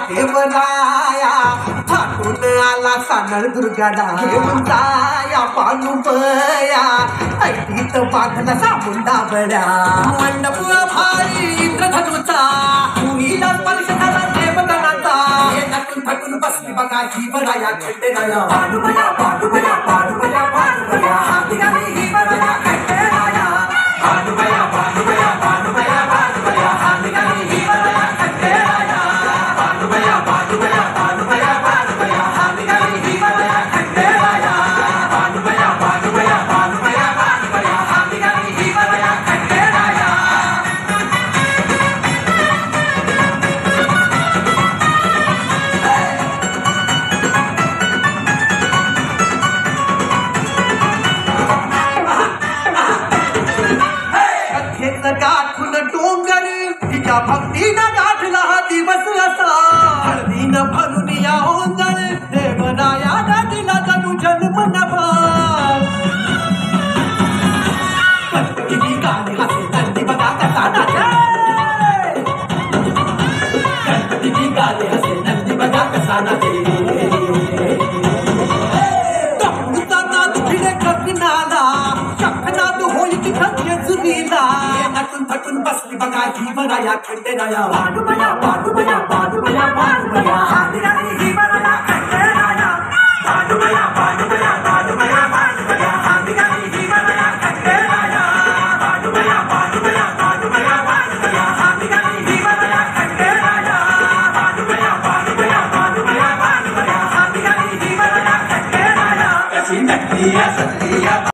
देवराया फाटून आला सानळ दुर्गाला घेऊन जाया पाणूपया ऐटीत बांधला सामुंडा बड्या मंडप भारी इंद्रधनुचा मुलीला स्पर्श झाला देवगणाचा नटून थटून बसली बघा ही बराया खंडेराया पांडुबया पांडुबया पांडुबया पांडुबया हाती ही बराया खंडेराया पांडुबया पांडुबया पांडुबया पांडुबया हाती ही बराया खंडेराया पांडुबया पांडुबया पांडुबया पांडुबया हाती ही बराया खंडेराया पांडुबया पांडुबया पांडुबया पांडुबया हाती ही बराया खंडेराया गाठून डोंगर तिच्या भक्तीनं गाठला हा दिवस असा हळदीनं भरून या ओंजळ देवराया दिला जणू जन्म नभर गणपती गाणे हसे नंदी बघा कसा नाचे गणपती गाणे हसे नंदी बघा कसा नाचे डमरूचा नाद भिडे गगनाला शंखनाद होई की धन्य जुनीला नटून थटून बसली बघा ही बराया खंडेराया पांडुबया पांडुबया पांडुबया पांडुबया हाती ही बराया खंडेराया पांडुबया पांडुबया पांडुबया पांडुबया हाती ही बराया खंडेराया पांडुबया पांडुबया पांडुबया पांडुबया हाती ही बराया खंडेराया पांडुबया पांडुबया पांडुबया पांडुबया हाती ही बराया खंडेराया कशी नटली सजली